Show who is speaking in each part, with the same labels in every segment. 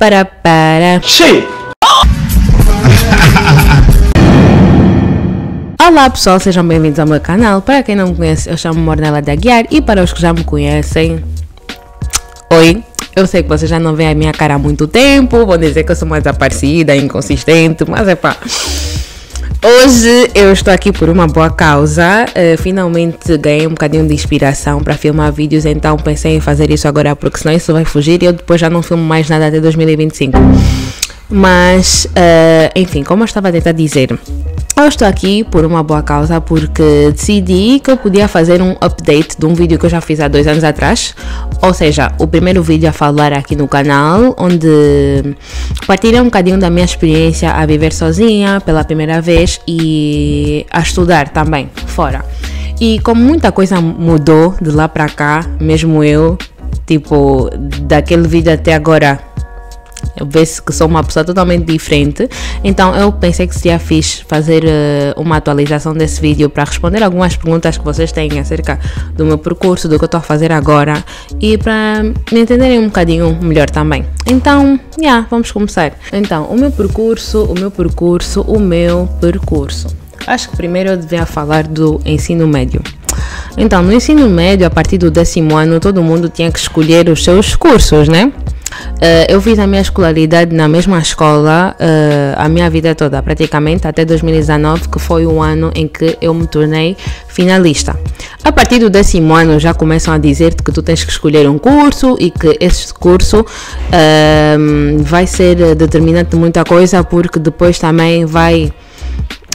Speaker 1: Para.
Speaker 2: Sim!
Speaker 1: Olá pessoal, sejam bem-vindos ao meu canal. Para quem não me conhece, eu chamo-me Ornella de Aguiar. E para os que já me conhecem, oi, eu sei que vocês já não veem a minha cara há muito tempo. Vão dizer que eu sou mais desaparecida, inconsistente, mas é pá. Hoje eu estou aqui por uma boa causa. Finalmente ganhei um bocadinho de inspiração para filmar vídeos, então pensei em fazer isso agora, porque senão isso vai fugir e eu depois já não filmo mais nada até 2025. Mas, enfim, como eu estava a tentar dizer, eu estou aqui por uma boa causa porque decidi que eu podia fazer um update de um vídeo que eu já fiz há 2 anos atrás. Ou seja, o primeiro vídeo a falar aqui no canal, onde partilhei um bocadinho da minha experiência a viver sozinha pela primeira vez e a estudar também fora. E como muita coisa mudou de lá para cá, mesmo eu, tipo, daquele vídeo até agora, eu vejo que sou uma pessoa totalmente diferente, então eu pensei que seria fixe fazer uma atualização desse vídeo para responder algumas perguntas que vocês têm acerca do meu percurso, do que eu estou a fazer agora e para me entenderem um bocadinho melhor também. Então, vamos começar. Então, o meu percurso. Acho que primeiro eu devia falar do ensino médio. Então, no ensino médio, a partir do 10º ano, todo mundo tinha que escolher os seus cursos, né? Eu fiz a minha escolaridade na mesma escola a minha vida toda, praticamente até 2019, que foi o ano em que eu me tornei finalista. A partir do 10º ano já começam a dizer-te que tu tens que escolher um curso e que esse curso vai ser determinante de muita coisa, porque depois também vai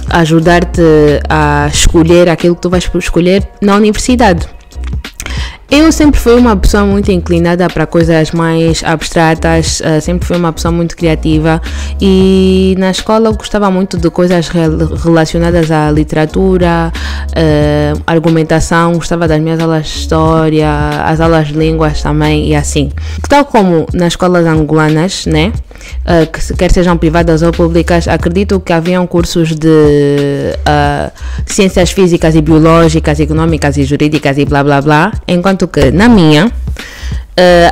Speaker 1: ajudar-te a escolher aquilo que tu vais escolher na universidade. Eu sempre fui uma pessoa muito inclinada para coisas mais abstratas, sempre fui uma pessoa muito criativa e na escola eu gostava muito de coisas relacionadas à literatura, argumentação, gostava das minhas aulas de história, as aulas de línguas também e assim. Tal como nas escolas angolanas, né? Que quer sejam privadas ou públicas, acredito que haviam cursos de ciências físicas e biológicas, econômicas e jurídicas e blá blá blá, enquanto que na minha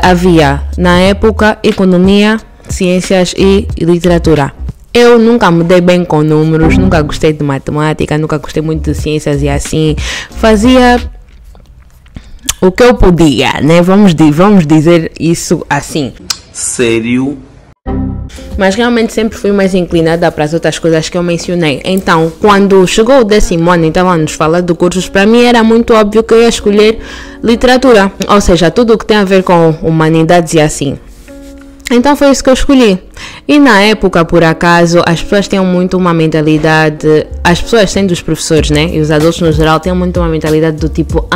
Speaker 1: havia na época economia, ciências e literatura. Eu nunca me dei bem com números, nunca gostei de matemática, nunca gostei muito de ciências e assim, fazia o que eu podia, né? Vamos dizer isso assim.
Speaker 2: Sério?
Speaker 1: Mas realmente sempre fui mais inclinada para as outras coisas que eu mencionei. Então, quando chegou o 10º ano e estávamos a falar de cursos, para mim era muito óbvio que eu ia escolher literatura. Ou seja, tudo o que tem a ver com humanidades e assim. Então foi isso que eu escolhi. E na época, por acaso, as pessoas tinham muito uma mentalidade, as pessoas sendo os professores, né, e os adultos no geral, tinham muito uma mentalidade do tipo,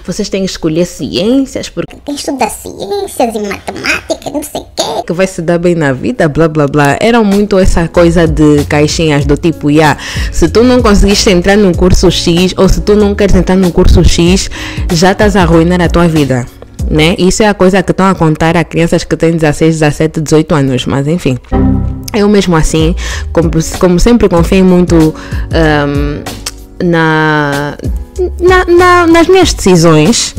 Speaker 1: vocês têm que escolher ciências, porque
Speaker 3: tem que estudar ciências e matemática, não sei o quê,
Speaker 1: que vai se dar bem na vida, blá blá blá. Era muito essa coisa de caixinhas do tipo, se tu não conseguiste entrar num curso X, ou se tu não queres entrar num curso X, já estás a arruinar a tua vida, né? Isso é a coisa que estão a contar a crianças que têm 16, 17, 18 anos, mas enfim. Eu mesmo assim, como sempre confiei muito nas minhas decisões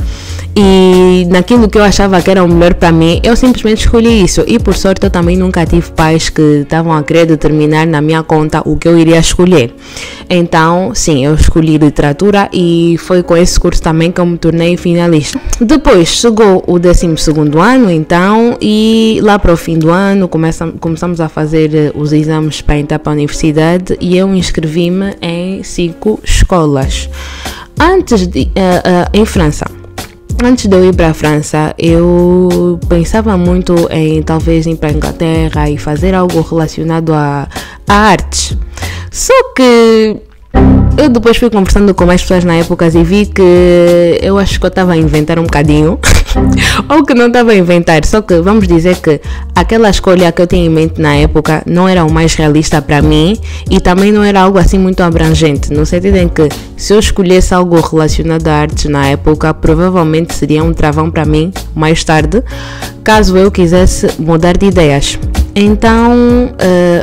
Speaker 1: e naquilo que eu achava que era o melhor para mim, eu simplesmente escolhi isso. E por sorte eu também nunca tive pais que estavam a querer determinar na minha conta o que eu iria escolher. Então sim, eu escolhi literatura e foi com esse curso também que eu me tornei finalista. Depois chegou o 12º ano então, e lá para o fim do ano começamos a fazer os exames para entrar para a universidade e eu inscrevi-me em 5 escolas. Em França. Antes de eu ir para a França, eu pensava muito em talvez ir para a Inglaterra e fazer algo relacionado a artes. Só que eu depois fui conversando com mais pessoas na época e vi que eu acho que eu estava a inventar um bocadinho. Ou que não estava a inventar, só que vamos dizer que aquela escolha que eu tinha em mente na época não era o mais realista para mim e também não era algo assim muito abrangente, no sentido em que se eu escolhesse algo relacionado a artes na época, provavelmente seria um travão para mim mais tarde, caso eu quisesse mudar de ideias. Então,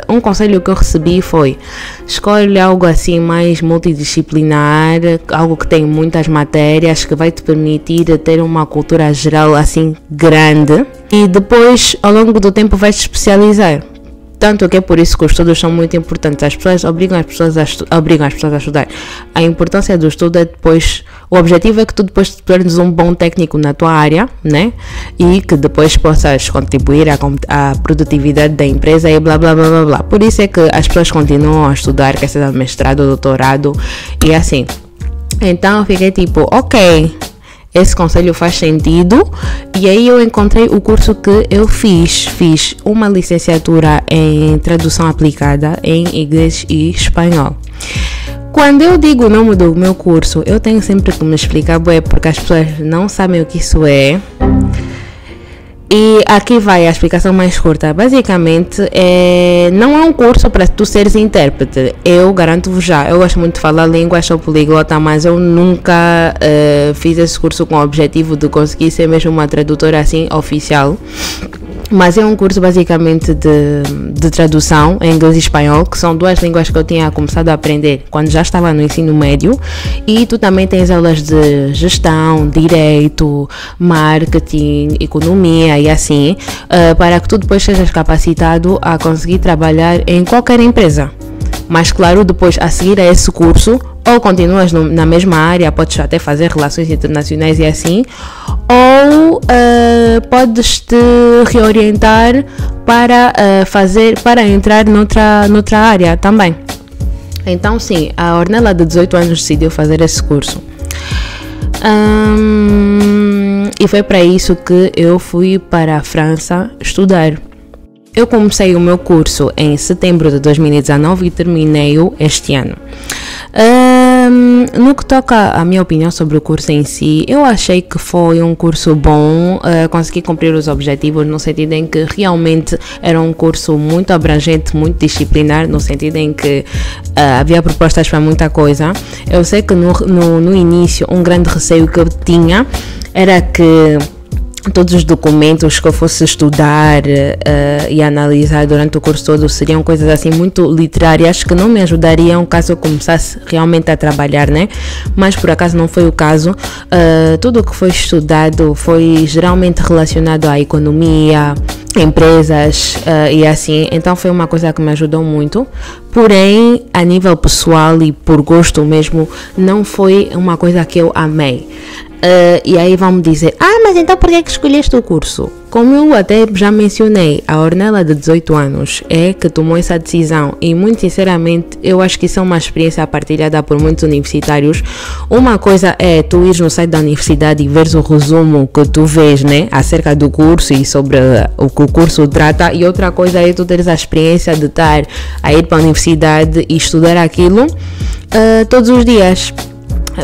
Speaker 1: um conselho que eu recebi foi: escolhe algo assim mais multidisciplinar, algo que tem muitas matérias, que vai te permitir ter uma cultura geral assim grande, e depois ao longo do tempo vais te especializar. Tanto que é por isso que os estudos são muito importantes. As pessoas obrigam as pessoas a estudar. A importância do estudo é depois... O objetivo é que tu depois te tornes um bom técnico na tua área, né? E que depois possas contribuir à produtividade da empresa e blá, blá, blá, blá, blá. Por isso é que as pessoas continuam a estudar, quer seja mestrado, doutorado e assim. Então eu fiquei tipo, ok... Esse conselho faz sentido, e aí eu encontrei o curso que eu fiz uma licenciatura em tradução aplicada em inglês e espanhol. Quando eu digo o nome do meu curso, eu tenho sempre que me explicar, porque as pessoas não sabem o que isso é. E aqui vai a explicação mais curta. Basicamente, não é um curso para tu seres intérprete. Eu garanto-vos já, eu gosto muito de falar línguas, sou poliglota, mas eu nunca fiz esse curso com o objetivo de conseguir ser mesmo uma tradutora assim oficial. Mas é um curso basicamente de tradução em inglês e espanhol, que são duas línguas que eu tinha começado a aprender quando já estava no ensino médio. E tu também tens aulas de gestão, direito, marketing, economia e assim, para que tu depois sejas capacitado a conseguir trabalhar em qualquer empresa. Mas claro, depois a seguir a esse curso, ou continuas na mesma área, podes até fazer relações internacionais e assim, ou podes te reorientar para entrar noutra área também. Então sim, a Ornella de 18 anos decidiu fazer esse curso. E foi para isso que eu fui para a França estudar. Eu comecei o meu curso em setembro de 2019 e terminei-o este ano. No que toca à minha opinião sobre o curso em si, eu achei que foi um curso bom, consegui cumprir os objetivos no sentido em que realmente era um curso muito abrangente, muito disciplinar, no sentido em que havia propostas para muita coisa. Eu sei que no início um grande receio que eu tinha era que todos os documentos que eu fosse estudar e analisar durante o curso todo seriam coisas assim muito literárias que não me ajudariam caso eu começasse realmente a trabalhar, né? Mas por acaso não foi o caso. Tudo o que foi estudado foi geralmente relacionado à economia, empresas e assim, então foi uma coisa que me ajudou muito. Porém, a nível pessoal e por gosto mesmo, não foi uma coisa que eu amei. E aí vão me dizer, mas então por que escolheste o curso? Como eu até já mencionei, a Ornella de 18 anos é que tomou essa decisão e muito sinceramente eu acho que isso é uma experiência partilhada por muitos universitários. Uma coisa é tu ires no site da universidade e veres o resumo que tu vês, né, acerca do curso e sobre o que o curso trata, e outra coisa é tu teres a experiência de estar a ir para a universidade e estudar aquilo todos os dias.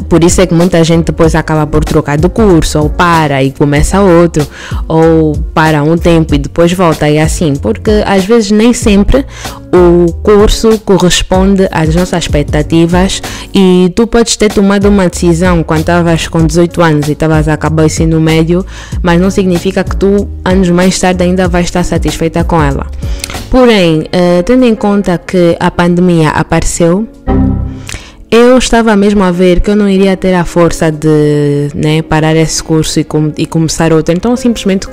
Speaker 1: Por isso é que muita gente depois acaba por trocar de curso, ou para e começa outro, ou para um tempo e depois volta, e assim, porque às vezes nem sempre o curso corresponde às nossas expectativas e tu podes ter tomado uma decisão quando estavas com 18 anos e estavas a acabar o ensino médio, mas não significa que tu anos mais tarde ainda vais estar satisfeita com ela. Porém, tendo em conta que a pandemia apareceu, eu estava mesmo a ver que eu não iria ter a força de, né, parar esse curso e começar outro, então simplesmente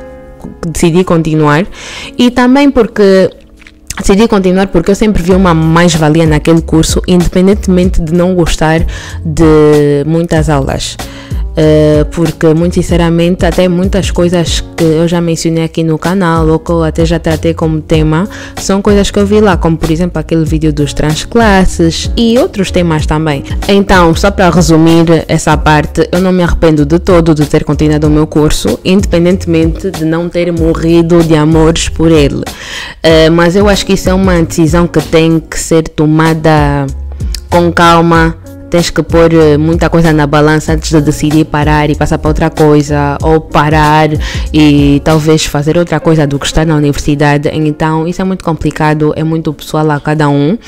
Speaker 1: decidi continuar. E também porque decidi continuar porque eu sempre vi uma mais-valia naquele curso, independentemente de não gostar de muitas aulas. Porque muito sinceramente até muitas coisas que eu já mencionei aqui no canal ou que eu até já tratei como tema são coisas que eu vi lá, como por exemplo aquele vídeo dos transclasses e outros temas também. Então, só para resumir essa parte, eu não me arrependo de todo de ter continuado o meu curso, independentemente de não ter morrido de amores por ele. Mas eu acho que isso é uma decisão que tem que ser tomada com calma. Tens que pôr muita coisa na balança antes de decidir parar e passar para outra coisa, ou parar e talvez fazer outra coisa do que estar na universidade. Então isso é muito complicado, é muito pessoal a cada um.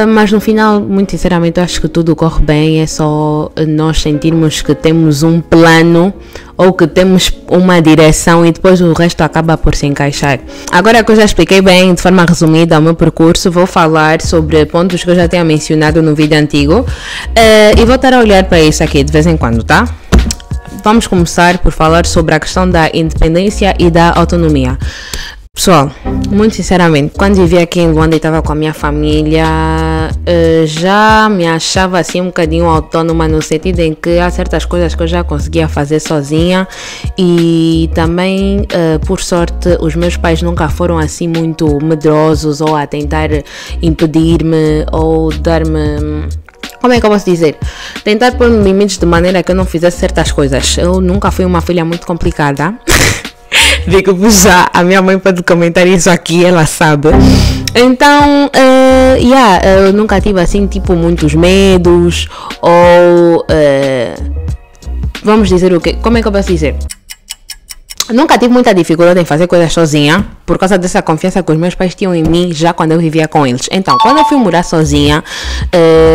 Speaker 1: Mas no final, muito sinceramente, eu acho que tudo corre bem. É só nós sentirmos que temos um plano ou que temos uma direção e depois o resto acaba por se encaixar. Agora que eu já expliquei bem, de forma resumida, o meu percurso, vou falar sobre pontos que eu já tinha mencionado no vídeo antigo e vou estar a olhar para isso aqui de vez em quando, tá? Vamos começar por falar sobre a questão da independência e da autonomia. Pessoal, muito sinceramente, quando vivi aqui em Luanda e estava com a minha família, já me achava assim um bocadinho autónoma, no sentido em que há certas coisas que eu já conseguia fazer sozinha e também, por sorte, os meus pais nunca foram assim muito medrosos ou a tentar impedir-me ou dar-me... Como é que eu posso dizer? Tentar pôr-me limites de maneira que eu não fizesse certas coisas. Eu nunca fui uma filha muito complicada. Digo-vos já, a minha mãe pode comentar isso aqui, ela sabe. Então, eu nunca tive assim, tipo, muitos medos ou... vamos dizer o quê? Como é que eu posso dizer? Nunca tive muita dificuldade em fazer coisas sozinha, por causa dessa confiança que os meus pais tinham em mim já quando eu vivia com eles. Então, quando eu fui morar sozinha,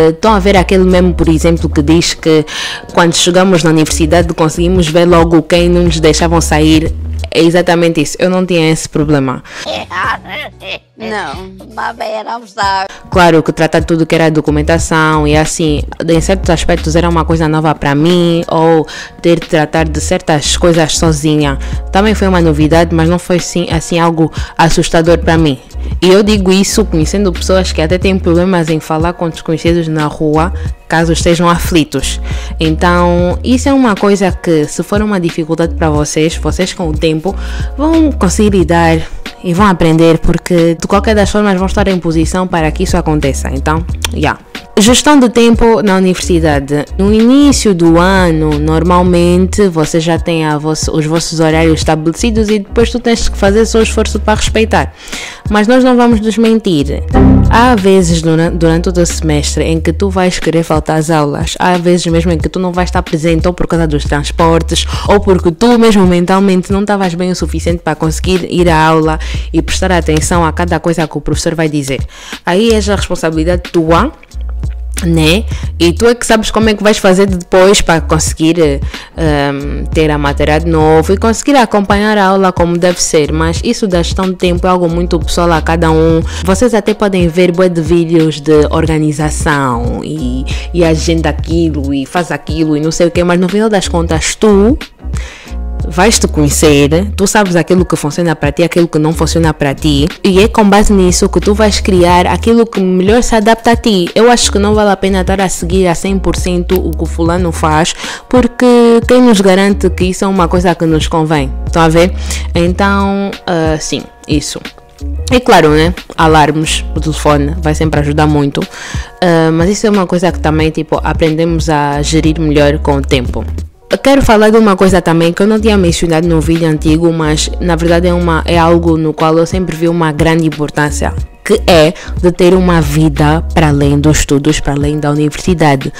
Speaker 1: estão a ver aquele meme, por exemplo, que diz que quando chegamos na universidade conseguimos ver logo quem não nos deixavam sair. É exatamente isso, eu não tinha esse problema.
Speaker 2: Não, não sabe.
Speaker 1: Claro que tratar tudo que era documentação e assim, em certos aspectos era uma coisa nova para mim, ou ter de tratar de certas coisas sozinha também foi uma novidade, mas não foi assim algo assustador para mim. E eu digo isso conhecendo pessoas que até têm problemas em falar com desconhecidos na rua, caso estejam aflitos. Então, isso é uma coisa que, se for uma dificuldade para vocês com o tempo vão conseguir lidar e vão aprender, porque de qualquer das formas vão estar em posição para que isso aconteça. Então, Gestão do tempo na universidade. No início do ano, normalmente, você já tem os vossos horários estabelecidos e depois tu tens que fazer seu esforço para respeitar. Mas nós não vamos nos mentir. Há vezes durante todo o semestre em que tu vais querer faltar às aulas. Há vezes mesmo em que tu não vais estar presente ou por causa dos transportes ou porque tu mesmo mentalmente não estavas bem o suficiente para conseguir ir à aula e prestar atenção a cada coisa que o professor vai dizer. Aí é a responsabilidade tua, né? E tu é que sabes como é que vais fazer depois para conseguir ter a matéria de novo e conseguir acompanhar a aula como deve ser. Mas isso da gestão de tempo é algo muito pessoal a cada um. Vocês até podem ver bué de vídeos de organização e agenda aquilo e faz aquilo e não sei o que, mas no final das contas tu vais te conhecer, tu sabes aquilo que funciona para ti, aquilo que não funciona para ti, e é com base nisso que tu vais criar aquilo que melhor se adapta a ti. Eu acho que não vale a pena estar a seguir a 100% o que o fulano faz, porque quem nos garante que isso é uma coisa que nos convém? Estão a ver? Então, sim, isso. E claro, né? Alarmes, o telefone vai sempre ajudar muito, mas isso é uma coisa que também, tipo, aprendemos a gerir melhor com o tempo. Eu quero falar de uma coisa também que eu não tinha mencionado no vídeo antigo, mas na verdade é algo no qual eu sempre vi uma grande importância, que é de ter uma vida para além dos estudos, para além da universidade.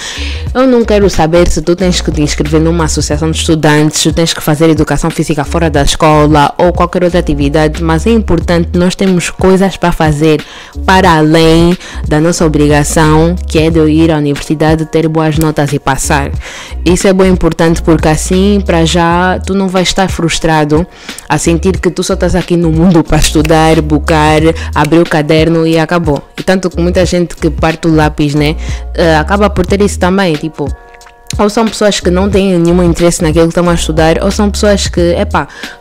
Speaker 1: Eu não quero saber se tu tens que te inscrever numa associação de estudantes, se tens que fazer educação física fora da escola ou qualquer outra atividade, mas é importante nós termos coisas para fazer para além da nossa obrigação, que é de ir à universidade, ter boas notas e passar. Isso é bem importante, porque assim, para já, tu não vais estar frustrado a sentir que tu só estás aqui no mundo para estudar, bucar, abrir o caderno e acabou. E tanto que muita gente que parte o lápis, né, acaba por ter isso também, tipo, ou são pessoas que não têm nenhum interesse naquilo que estão a estudar, ou são pessoas que,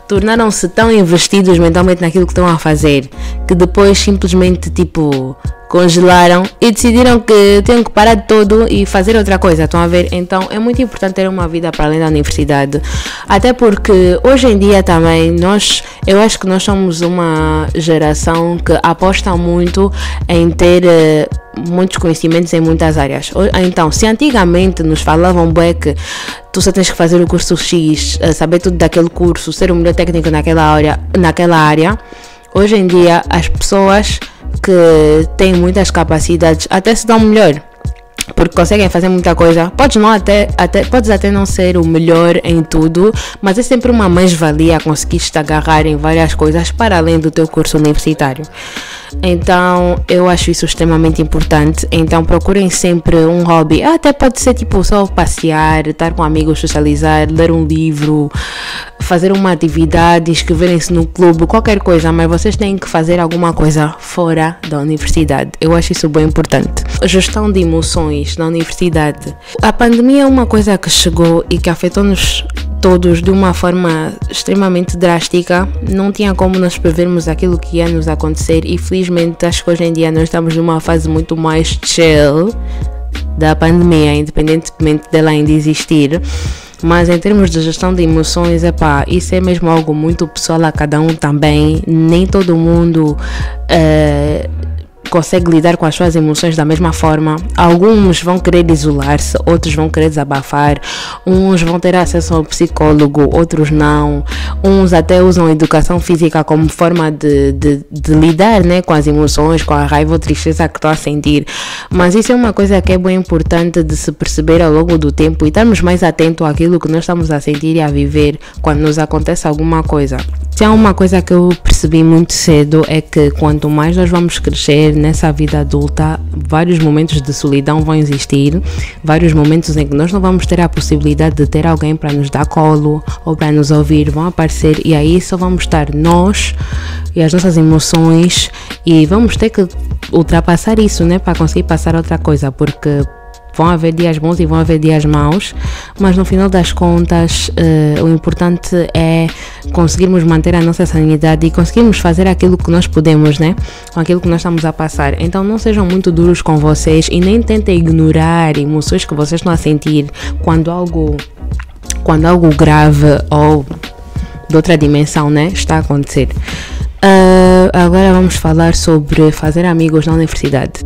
Speaker 1: tornaram-se tão investidos mentalmente naquilo que estão a fazer, que depois simplesmente, tipo, congelaram e decidiram que tinham que parar de tudo e fazer outra coisa, estão a ver? Então é muito importante ter uma vida para além da universidade, até porque hoje em dia também eu acho que nós somos uma geração que aposta muito em ter muitos conhecimentos em muitas áreas. Então, se antigamente nos falavam bem que tu só tens que fazer o curso X, saber tudo daquele curso, ser o melhor técnico naquela área, hoje em dia as pessoas que têm muitas capacidades até se dão melhor, porque conseguem fazer muita coisa. Podes até não ser o melhor em tudo, mas é sempre uma mais-valia conseguir te agarrar em várias coisas para além do teu curso universitário. Então eu acho isso extremamente importante. Então procurem sempre um hobby, até pode ser tipo só passear, estar com amigos, socializar, ler um livro, fazer uma atividade, inscreverem-se no clube, qualquer coisa, mas vocês têm que fazer alguma coisa fora da universidade. Eu acho isso bem importante. Gestão de emoções na universidade. A pandemia é uma coisa que chegou e que afetou-nos todos de uma forma extremamente drástica. Não tinha como nós prevermos aquilo que ia nos acontecer e felizmente acho que hoje em dia nós estamos numa fase muito mais chill da pandemia, independentemente dela ainda existir. Mas em termos de gestão de emoções, isso é mesmo algo muito pessoal a cada um também. Nem todo mundo consegue lidar com as suas emoções da mesma forma. Alguns vão querer isolar-se, outros vão querer desabafar, uns vão ter acesso ao psicólogo, outros não. Uns até usam a educação física como forma de lidar, né, com as emoções, com a raiva ou tristeza que estão a sentir. Mas isso é uma coisa que é bem importante de se perceber ao longo do tempo e estarmos mais atentos àquilo que nós estamos a sentir e a viver quando nos acontece alguma coisa. Se há uma coisa que eu percebi muito cedo é que quanto mais nós vamos crescer nessa vida adulta, vários momentos de solidão vão existir, vários momentos em que nós não vamos ter a possibilidade de ter alguém para nos dar colo ou para nos ouvir, vão aparecer e aí só vamos estar nós e as nossas emoções e vamos ter que ultrapassar isso, né, para conseguir passar outra coisa, porque vão haver dias bons e vão haver dias maus, mas no final das contas o importante é conseguirmos manter a nossa sanidade e conseguirmos fazer aquilo que nós podemos, né? Com aquilo que nós estamos a passar. Então não sejam muito duros com vocês e nem tentem ignorar emoções que vocês estão a sentir quando algo grave ou de outra dimensão, né, está a acontecer. Agora vamos falar sobre fazer amigos na universidade.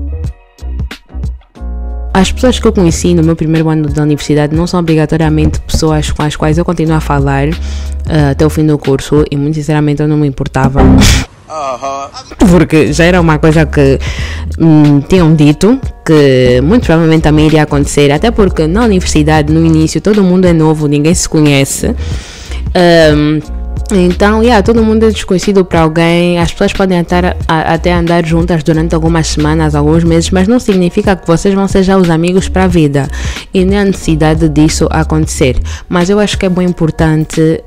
Speaker 1: As pessoas que eu conheci no meu primeiro ano da universidade não são obrigatoriamente pessoas com as quais eu continuo a falar até o fim do curso e muito sinceramente eu não me importava. Porque já era uma coisa que tinham dito que muito provavelmente também iria acontecer, até porque na universidade no início todo mundo é novo, ninguém se conhece. Então, todo mundo é desconhecido para alguém. As pessoas podem até andar juntas durante algumas semanas, alguns meses, mas não significa que vocês vão ser já os amigos para a vida e nem a necessidade disso acontecer. Mas eu acho que é bem importante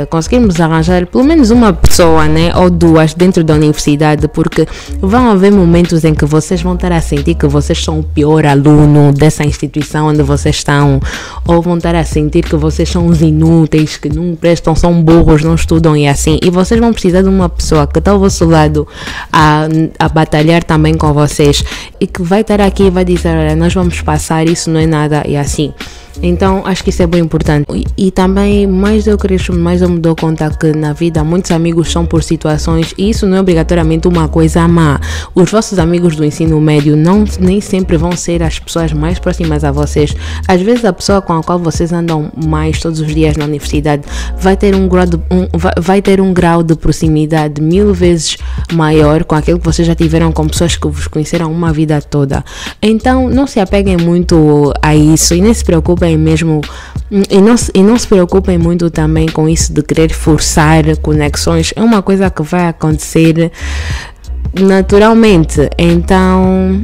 Speaker 1: conseguirmos arranjar pelo menos uma pessoa, né, ou duas dentro da universidade, porque vão haver momentos em que vocês vão estar a sentir que vocês são o pior aluno dessa instituição onde vocês estão, ou vão estar a sentir que vocês são os inúteis, que não prestam, são burros, não estudam e assim, e vocês vão precisar de uma pessoa que está ao vosso lado a batalhar também com vocês e que vai estar aqui e vai dizer, olha, nós vamos passar, isso não é nada e assim. Então acho que isso é bem importante e também mais eu cresço, mais eu me dou conta que na vida muitos amigos são por situações e isso não é obrigatoriamente uma coisa má. Os vossos amigos do ensino médio nem sempre vão ser as pessoas mais próximas a vocês. Às vezes a pessoa com a qual vocês andam mais todos os dias na universidade vai ter um grau de proximidade 1000 vezes maior com aquilo que vocês já tiveram com pessoas que vos conheceram uma vida toda. Então não se apeguem muito a isso e nem se preocupem mesmo e não se preocupem muito também com isso de querer forçar conexões. É uma coisa que vai acontecer naturalmente. Então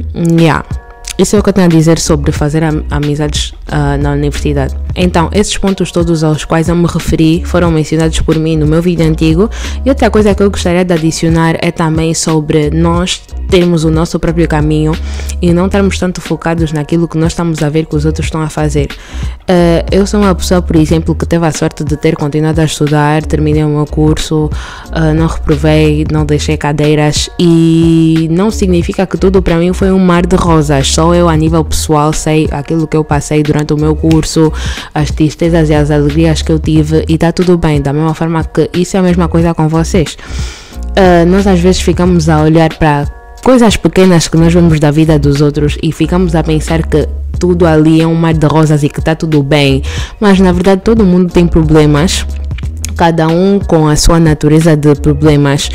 Speaker 1: isso é o que eu tenho a dizer sobre fazer amizades na universidade. Então, esses pontos todos aos quais eu me referi foram mencionados por mim no meu vídeo antigo. E outra coisa que eu gostaria de adicionar é também sobre nós termos o nosso próprio caminho e não estarmos tanto focados naquilo que nós estamos a ver que os outros estão a fazer. Eu sou uma pessoa, por exemplo, que teve a sorte de ter continuado a estudar, terminei o meu curso, não reprovei, não deixei cadeiras e não significa que tudo para mim foi um mar de rosas. Só eu a nível pessoal sei aquilo que eu passei durante o meu curso, as tristezas e as alegrias que eu tive e está tudo bem, da mesma forma que isso é a mesma coisa com vocês. Nós às vezes ficamos a olhar para coisas pequenas que nós vemos da vida dos outros e ficamos a pensar que tudo ali é um mar de rosas e que está tudo bem, mas na verdade todo mundo tem problemas, cada um com a sua natureza de problemas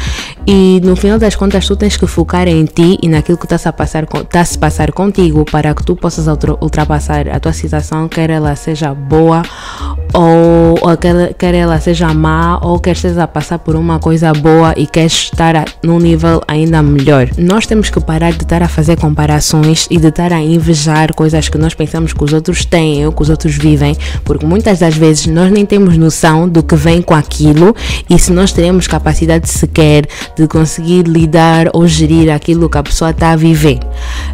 Speaker 1: E no final das contas tu tens que focar em ti e naquilo que está a se passar contigo para que tu possas ultrapassar a tua situação, quer ela seja boa ou quer ela seja má, ou quer esteja a passar por uma coisa boa e queres estar num nível ainda melhor. Nós temos que parar de estar a fazer comparações e de estar a invejar coisas que nós pensamos que os outros têm ou que os outros vivem, porque muitas das vezes nós nem temos noção do que vem com aquilo e se nós teremos capacidade sequer de conseguir lidar ou gerir aquilo que a pessoa está a viver.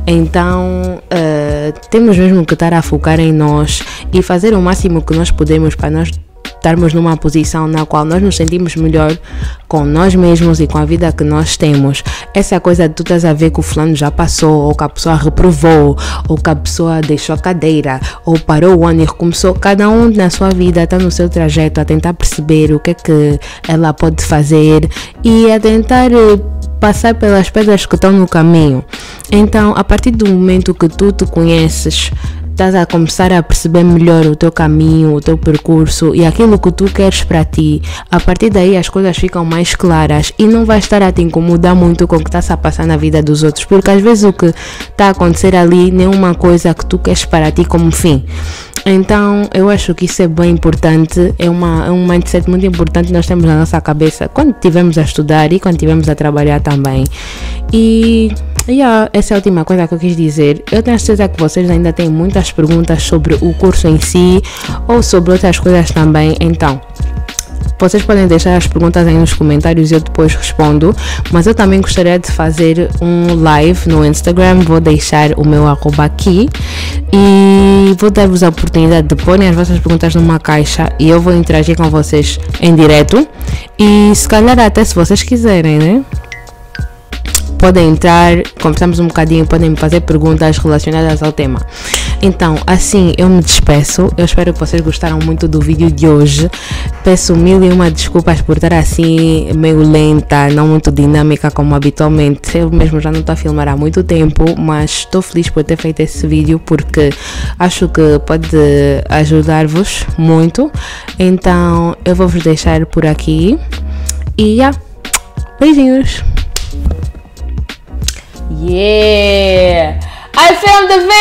Speaker 1: Então temos mesmo que estar a focar em nós e fazer o máximo que nós podemos para nós estarmos numa posição na qual nós nos sentimos melhor com nós mesmos e com a vida que nós temos. Essa coisa de tu estás a ver que o fulano já passou, ou que a pessoa reprovou, ou que a pessoa deixou a cadeira, ou parou o ano e recomeçou. Cada um na sua vida está no seu trajeto a tentar perceber o que é que ela pode fazer e a tentar passar pelas pedras que estão no caminho. Então, a partir do momento que tu te conheces, estás a começar a perceber melhor o teu caminho, o teu percurso e aquilo que tu queres para ti. A partir daí as coisas ficam mais claras e não vais estar a te incomodar muito com o que está a passar na vida dos outros, porque às vezes o que está a acontecer ali nem é uma coisa que tu queres para ti como fim. Então eu acho que isso é bem importante, é um mindset muito importante que nós temos na nossa cabeça quando estivermos a estudar e quando estivermos a trabalhar também. E essa é a última coisa que eu quis dizer. Eu tenho certeza que vocês ainda têm muitas perguntas sobre o curso em si ou sobre outras coisas também, então vocês podem deixar as perguntas aí nos comentários e eu depois respondo, mas eu também gostaria de fazer um live no Instagram, vou deixar o meu arroba aqui e vou dar-vos a oportunidade de porem as vossas perguntas numa caixa e eu vou interagir com vocês em direto e se calhar até se vocês quiserem, né? Podem entrar, conversamos um bocadinho, podem me fazer perguntas relacionadas ao tema. Então, assim eu me despeço. Eu espero que vocês gostaram muito do vídeo de hoje. Peço 1001 desculpas por estar assim meio lenta, não muito dinâmica como habitualmente. Eu mesmo já não estou a filmar há muito tempo, mas estou feliz por ter feito esse vídeo porque acho que pode ajudar-vos muito. Então, eu vou vos deixar por aqui e beijinhos! Yeah! I filmed the video!